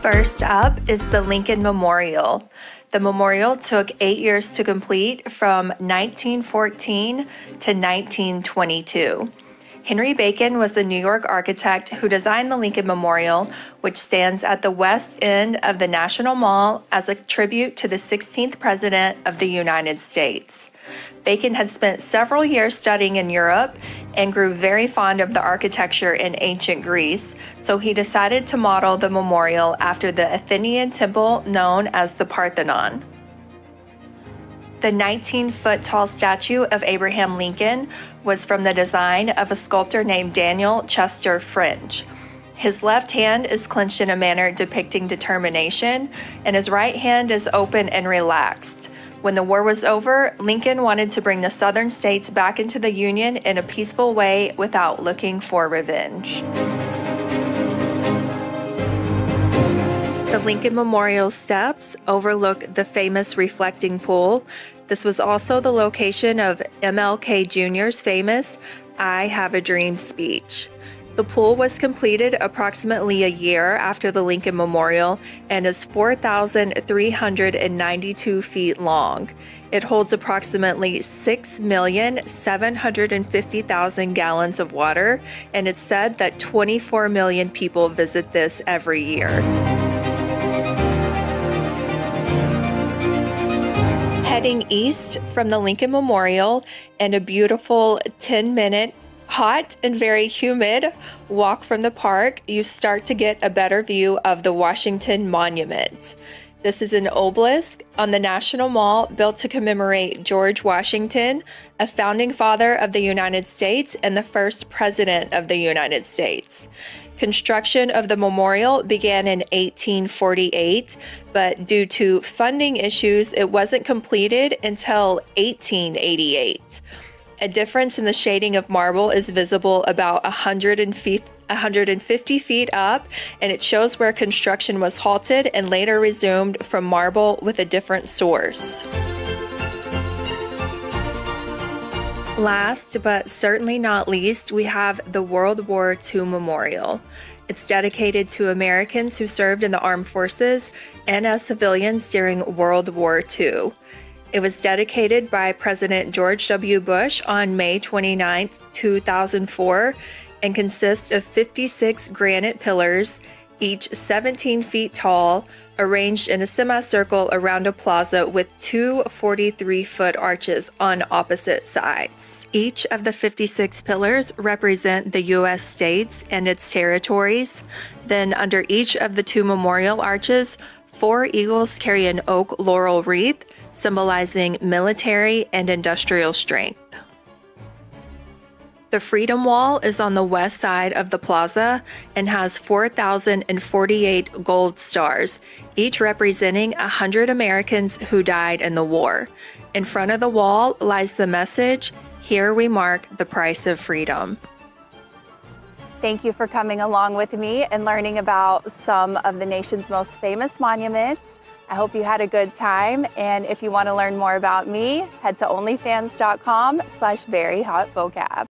First up is the Lincoln Memorial. The memorial took 8 years to complete from 1914 to 1922. Henry Bacon was the New York architect who designed the Lincoln Memorial, which stands at the west end of the National Mall as a tribute to the 16th President of the United States. Bacon had spent several years studying in Europe and grew very fond of the architecture in ancient Greece, so he decided to model the memorial after the Athenian temple known as the Parthenon. The 19-foot-tall statue of Abraham Lincoln was from the design of a sculptor named Daniel Chester French. His left hand is clenched in a manner depicting determination, and his right hand is open and relaxed. When the war was over, Lincoln wanted to bring the southern states back into the Union in a peaceful way without looking for revenge. The Lincoln Memorial steps overlook the famous reflecting pool. This was also the location of MLK Jr.'s famous "I Have a Dream" speech. The pool was completed approximately a year after the Lincoln Memorial and is 4,392 feet long. It holds approximately 6,750,000 gallons of water, and it's said that 24 million people visit this every year. Heading east from the Lincoln Memorial and a beautiful 10-minute hot and very humid walk from the park, you start to get a better view of the Washington Monument. This is an obelisk on the National Mall built to commemorate George Washington, a founding father of the United States and the first president of the United States. Construction of the memorial began in 1848, but due to funding issues, it wasn't completed until 1888. A difference in the shading of marble is visible about 150 feet up, and it shows where construction was halted and later resumed from marble with a different source. Last, but certainly not least, we have the World War II Memorial. It's dedicated to Americans who served in the armed forces and as civilians during World War II. It was dedicated by President George W. Bush on May 29, 2004, and consists of 56 granite pillars, each 17 feet tall, arranged in a semicircle around a plaza with two 43-foot arches on opposite sides. Each of the 56 pillars represent the U.S. states and its territories. Then under each of the two memorial arches, 4 eagles carry an oak laurel wreath, symbolizing military and industrial strength. The Freedom Wall is on the west side of the plaza and has 4,048 gold stars, each representing 100 Americans who died in the war. In front of the wall lies the message, "Here we mark the price of freedom." Thank you for coming along with me and learning about some of the nation's most famous monuments. I hope you had a good time, and if you want to learn more about me, head to onlyfans.com/veryhotvocab.